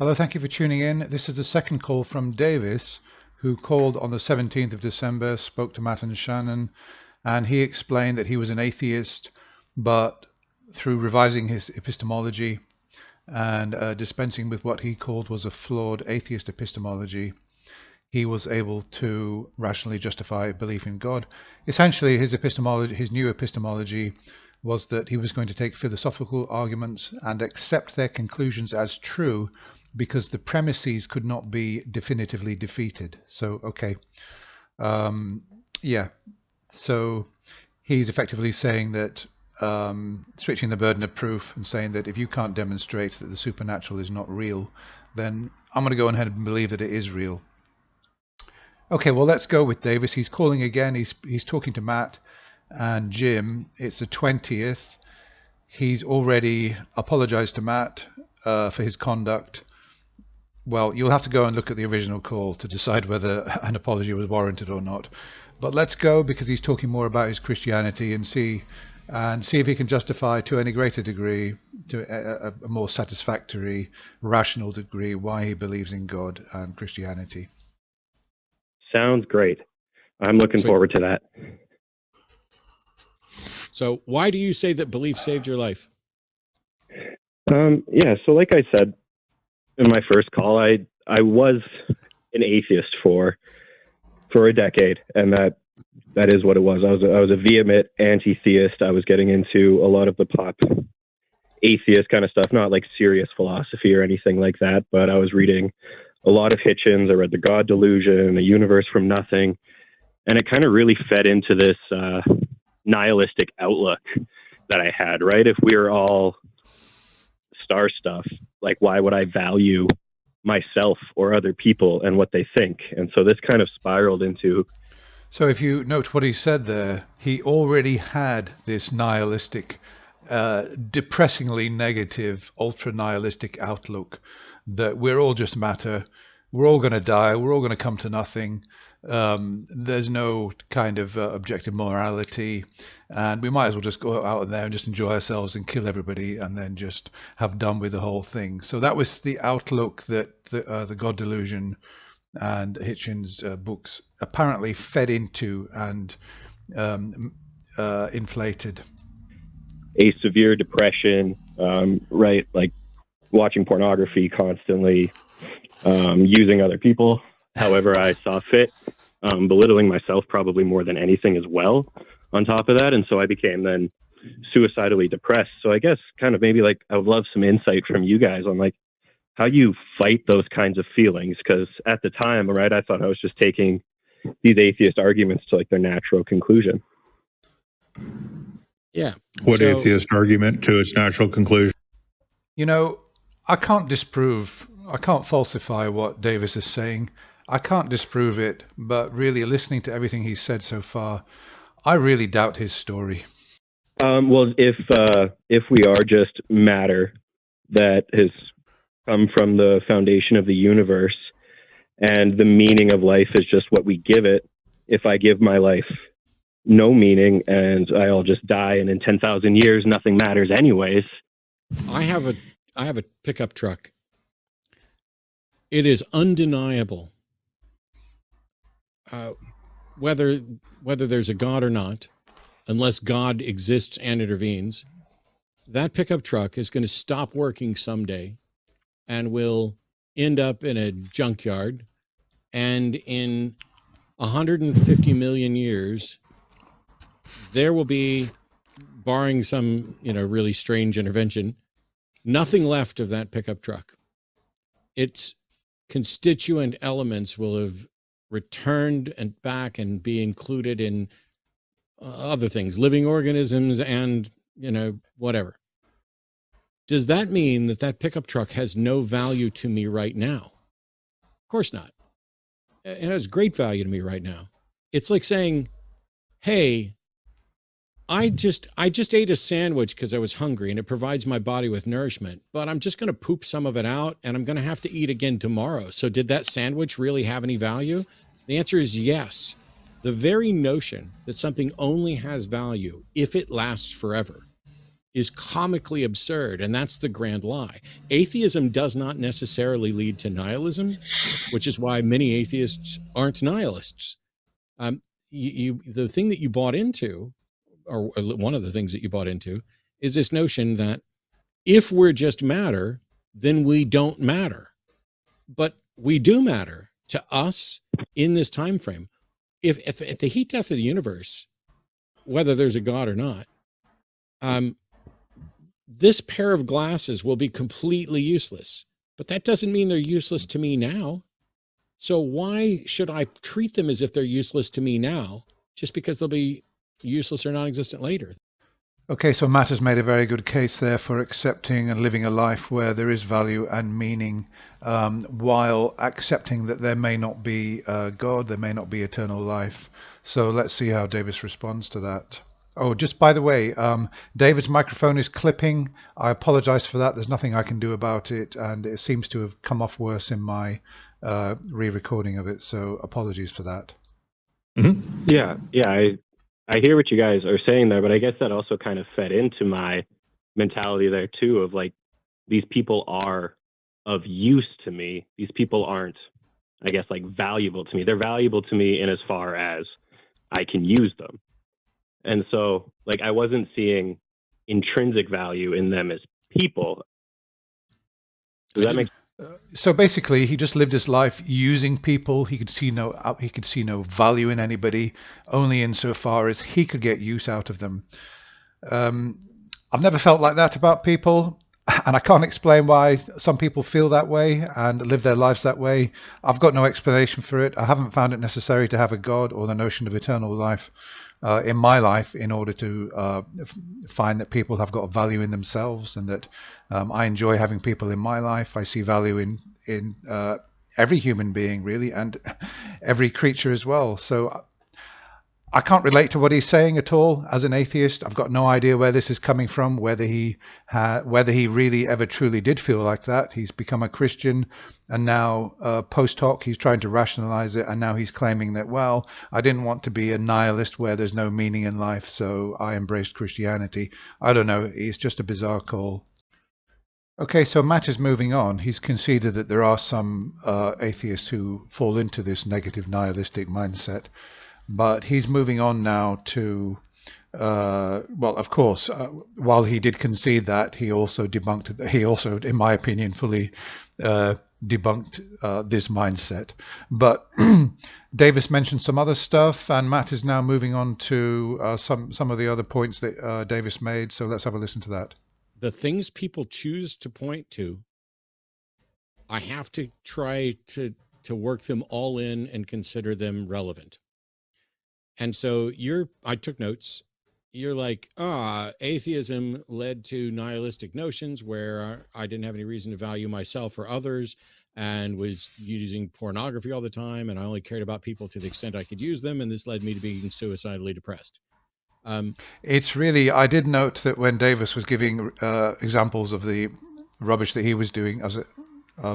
Hello, thank you for tuning in. This is the second call from Davis, who called on the 17th of December, spoke to Matt and Shannon, and he explained that he was an atheist, but through revising his epistemology and dispensing with what he called was a flawed atheist epistemology, he was able to rationally justify belief in God. Essentially, his epistemology, his new epistemology, was that he was going to take philosophical arguments and accept their conclusions as true because the premises could not be definitively defeated. So, okay. Yeah. So he's effectively saying that switching the burden of proof and saying that if you can't demonstrate that the supernatural is not real, then I'm going to go ahead and believe that it is real. Okay, well, let's go with Davis. He's calling again. He's talking to Matt and Jim. It's the 20th. He's already apologized to Matt for his conduct. Well, you'll have to go and look at the original call to decide whether an apology was warranted or not. But let's go, because he's talking more about his Christianity, and see if he can justify to any greater degree, to a more satisfactory, rational degree, why he believes in God and Christianity. Sounds great. I'm looking forward to that. So why do you say that belief saved your life? Yeah, so like I said in my first call, I was an atheist for a decade, and that is what it was. I was a vehement anti-theist. I was getting into a lot of the pop atheist kind of stuff, not like serious philosophy or anything like that, but I was reading a lot of Hitchens. I read The God Delusion, A Universe from Nothing, and it kind of really fed into this nihilistic outlook that I had, right? If we're all star stuff, like, why would I value myself or other people and what they think? And so this kind of spiraled into... So if you note what he said there, he already had this nihilistic, depressingly negative, ultra-nihilistic outlook that we're all just matter, we're all going to die, we're all going to come to nothing, there's no kind of objective morality, and we might as well just go out there and just enjoy ourselves and kill everybody and then just have done with the whole thing. So that was the outlook that the God Delusion and Hitchens' books apparently fed into and inflated. A severe depression, right? Like watching pornography constantly, using other people however I saw fit, belittling myself probably more than anything as well on top of that. And so I became then suicidally depressed. So I guess kind of maybe like I would love some insight from you guys on like how you fight those kinds of feelings. Because at the time, right, I thought I was just taking these atheist arguments to like their natural conclusion. Yeah. What atheist argument to its natural conclusion? You know, I can't falsify what Davis is saying. I can't disprove it, but really listening to everything he's said so far, I really doubt his story. Well, if we are just matter that has come from the foundation of the universe, and the meaning of life is just what we give it, if I give my life no meaning and I'll just die, and in 10,000 years nothing matters anyways. I have a pickup truck. It is undeniable, whether there's a God or not, unless God exists and intervenes, that pickup truck is going to stop working someday and will end up in a junkyard. And in 150 million years, there will be, barring some, really strange intervention, nothing left of that pickup truck. Its constituent elements will have returned and back and be included in other things, living organisms and, whatever. Does that mean that pickup truck has no value to me right now? Of course not. It has great value to me right now. It's like saying, hey, I just ate a sandwich because I was hungry and it provides my body with nourishment, but I'm just going to poop some of it out and I'm going to have to eat again tomorrow. So did that sandwich really have any value? The answer is yes. The very notion that something only has value if it lasts forever is comically absurd, and that's the grand lie. Atheism does not necessarily lead to nihilism, which is why many atheists aren't nihilists. The thing that you bought into, or one of the things that you bought into, is this notion that if we're just matter, then we don't matter. But we do matter to us in this time frame. If at the heat death of the universe, whether there's a God or not, this pair of glasses will be completely useless. But that doesn't mean they're useless to me now. So why should I treat them as if they're useless to me now, just because they'll be useless or non-existent later? Okay, so Matt has made a very good case there for accepting and living a life where there is value and meaning, while accepting that there may not be God, there may not be eternal life. So let's see how Davis responds to that. Oh, just by the way, David's microphone is clipping. I apologize for that. There's nothing I can do about it, and it seems to have come off worse in my re-recording of it, so apologies for that. Mm-hmm. Yeah, I hear what you guys are saying there, but I guess that also kind of fed into my mentality there too, of like, these people are of use to me. These people aren't, I guess, like valuable to me. They're valuable to me in as far as I can use them. And so like, I wasn't seeing intrinsic value in them as people. Does that make sense? So basically, he just lived his life using people. He could see no value in anybody, only insofar as he could get use out of them. I've never felt like that about people, and I can't explain why some people feel that way and live their lives that way. I've got no explanation for it. I haven't found it necessary to have a God or the notion of eternal life in my life in order to find that people have got value in themselves, and that I enjoy having people in my life. I see value in every human being, really, and every creature as well. So I can't relate to what he's saying at all as an atheist. I've got no idea where this is coming from, whether he really ever truly did feel like that. He's become a Christian, and now post hoc he's trying to rationalize it, and now he's claiming that, well, I didn't want to be a nihilist where there's no meaning in life, so I embraced Christianity. I don't know. It's just a bizarre call. Okay, so Matt is moving on. He's conceded that there are some atheists who fall into this negative nihilistic mindset. But he's moving on now to, well, of course, while he did concede that, he also, in my opinion, fully debunked this mindset. But Davis mentioned some other stuff, and Matt is now moving on to some of the other points that Davis made. So let's have a listen to that. The things people choose to point to, I have to try to work them all in and consider them relevant. And so I took notes. You're like, atheism led to nihilistic notions where I didn't have any reason to value myself or others, and was using pornography all the time, and I only cared about people to the extent I could use them, and this led me to being suicidally depressed. It's really, I did note that when Davis was giving examples of the rubbish that he was doing as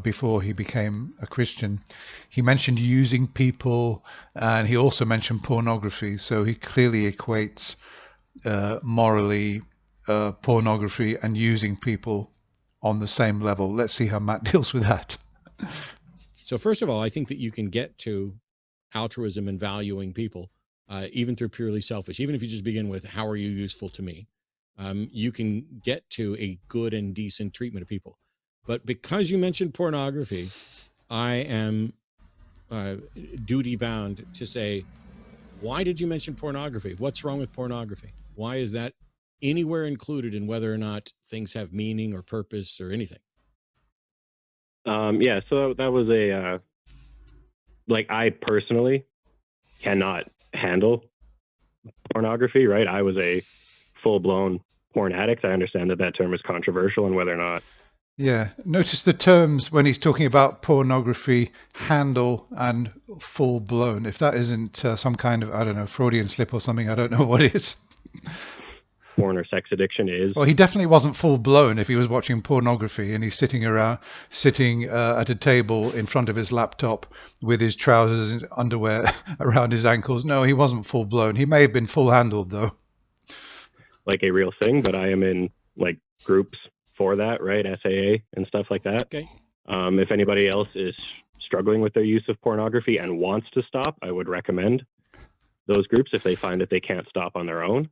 before he became a Christian, he mentioned using people, and he also mentioned pornography. So he clearly equates morally pornography and using people on the same level. Let's see how Matt deals with that. So first of all, I think that you can get to altruism and valuing people even through purely selfish. Even if you just begin with, how are you useful to me? You can get to a good and decent treatment of people. But because you mentioned pornography, I am duty bound to say, why did you mention pornography? What's wrong with pornography? Why is that anywhere included in whether or not things have meaning or purpose or anything? Yeah, so that was I personally cannot handle pornography, right? I was a full-blown porn addict. I understand that term is controversial, and whether or not. Yeah, notice the terms when he's talking about pornography, handle and full blown. If that isn't some kind of, I don't know, Freudian slip or something, I don't know what is. Porn or sex addiction is. Well, he definitely wasn't full blown if he was watching pornography and he's sitting at a table in front of his laptop with his trousers and underwear around his ankles. No, he wasn't full blown. He may have been full handled though. Like a real thing, but I am in like groups for that, right? SAA and stuff like that. Okay. If anybody else is struggling with their use of pornography and wants to stop, I would recommend those groups if they find that they can't stop on their own.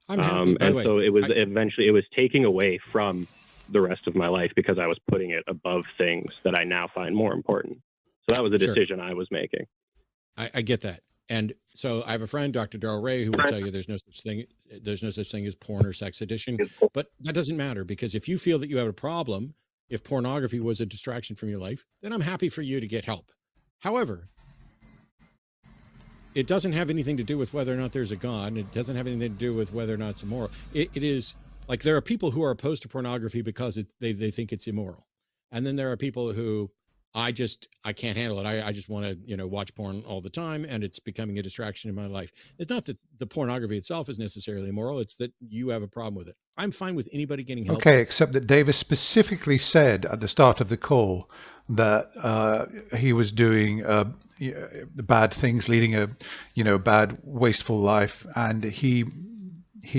I'm happy. By the way, so it was eventually it was taking away from the rest of my life because I was putting it above things that I now find more important. So that was a decision I was making. I get that. And so I have a friend, Dr. Darrell Ray, who will tell you there's no such thing as porn or sex addiction. But that doesn't matter, because if you feel that you have a problem, if pornography was a distraction from your life, then I'm happy for you to get help. However, it doesn't have anything to do with whether or not there's a God, and it doesn't have anything to do with whether or not it's immoral. It is like, there are people who are opposed to pornography because they think it's immoral. And then there are people who, I can't handle it. I just want to, watch porn all the time, and it's becoming a distraction in my life. It's not that the pornography itself is necessarily immoral. It's that you have a problem with it. I'm fine with anybody getting help. Okay, except that Davis specifically said at the start of the call that he was doing bad things, leading a bad, wasteful life, and he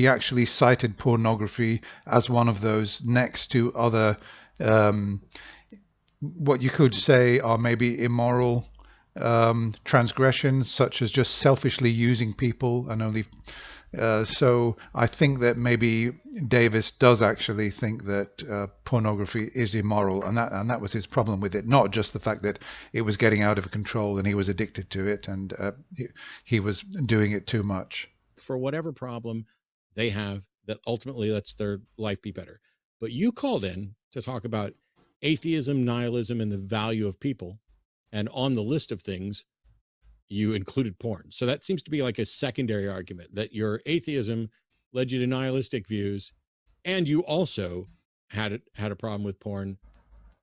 actually cited pornography as one of those, next to other what you could say are maybe immoral transgressions, such as just selfishly using people and only. So I think that maybe Davis does actually think that pornography is immoral, and that was his problem with it. Not just the fact that it was getting out of control and he was addicted to it, and he was doing it too much. For whatever problem they have, that ultimately lets their life be better. But you called in to talk about atheism, nihilism, and the value of people. And on the list of things, you included porn. So that seems to be like a secondary argument, that your atheism led you to nihilistic views, and you also had a problem with porn.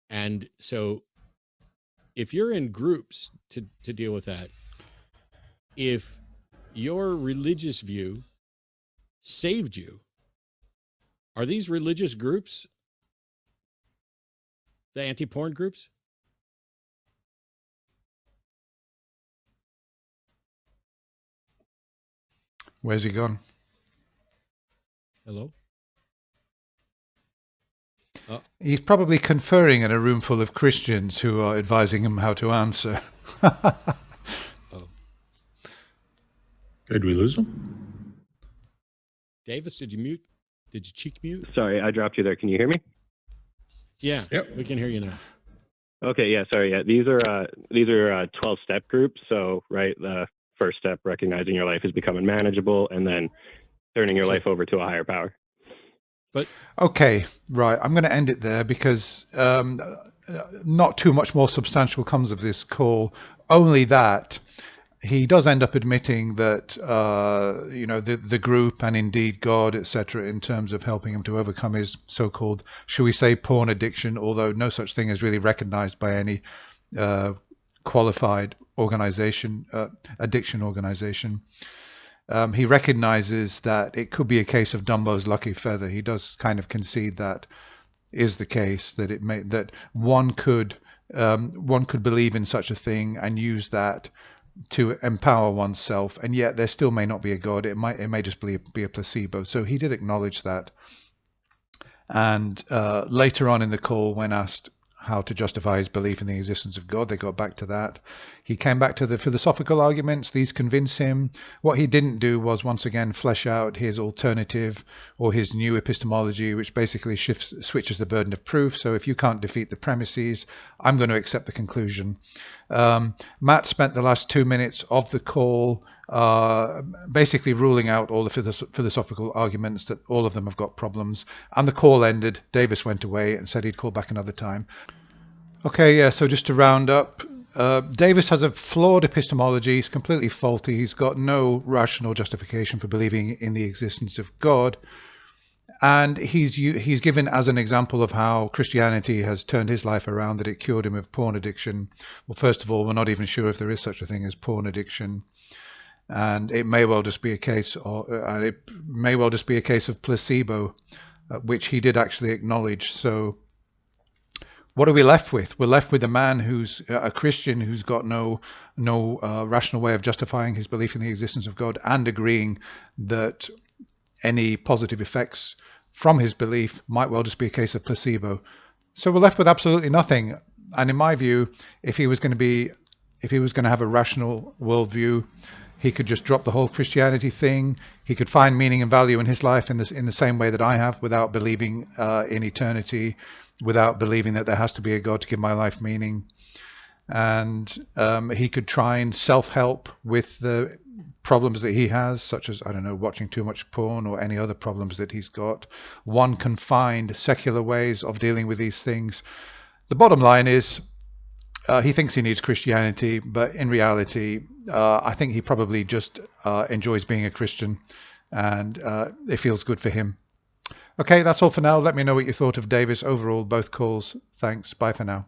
And so if you're in groups to deal with that, if your religious view saved you, are these religious groups the anti-porn groups? Where's he gone? Hello? He's probably conferring in a room full of Christians who are advising him how to answer. Did we lose him? Davis, did you mute? Did you cheek mute? Sorry, I dropped you there. Can you hear me? Yeah, Yep. we can hear you now. Okay, yeah, sorry. Yeah, these are 12-step groups. So, right, the first step, recognizing your life is becoming manageable, and then turning your life over to a higher power. But okay, right. I'm going to end it there because not too much more substantial comes of this call. Only that he does end up admitting that the group and indeed God, etc., in terms of helping him to overcome his so-called, shall we say, porn addiction, although no such thing is really recognized by any qualified organization, addiction organization. He recognizes that it could be a case of Dumbo's lucky feather. He does kind of concede that is the case, that that one could believe in such a thing and use that to empower oneself, and yet there still may not be a God. It may just be a placebo. So he did acknowledge that. And later on in the call, when asked how to justify his belief in the existence of God, they got back to that. He came back to the philosophical arguments. These convince him. What he didn't do was once again flesh out his alternative or his new epistemology, which basically switches the burden of proof. So if you can't defeat the premises, I'm going to accept the conclusion. Matt spent the last 2 minutes of the call basically ruling out all the philosophical arguments, that all of them have got problems, and the call ended. Davis went away and said he'd call back another time. Okay, yeah, so just to round up, Davis has a flawed epistemology. He's completely faulty. He's got no rational justification for believing in the existence of God. And he's given as an example of how Christianity has turned his life around, that it cured him of porn addiction. Well, first of all, we're not even sure if there is such a thing as porn addiction. And it may well just be a case, of placebo, which he did actually acknowledge. So, what are we left with? We're left with a man who's a Christian, who's got no rational way of justifying his belief in the existence of God, and agreeing that any positive effects from his belief might well just be a case of placebo. So we're left with absolutely nothing. And in my view, if he was going to have a rational worldview, he could just drop the whole Christianity thing. He could find meaning and value in his life in the same way that I have, without believing in eternity, without believing that there has to be a God to give my life meaning. And he could try and self-help with the problems that he has, such as, I don't know, watching too much porn or any other problems that he's got. One can find secular ways of dealing with these things. The bottom line is, he thinks he needs Christianity, but in reality, I think he probably just enjoys being a Christian, and it feels good for him. Okay, that's all for now. Let me know what you thought of Davis overall, both calls. Thanks. Bye for now.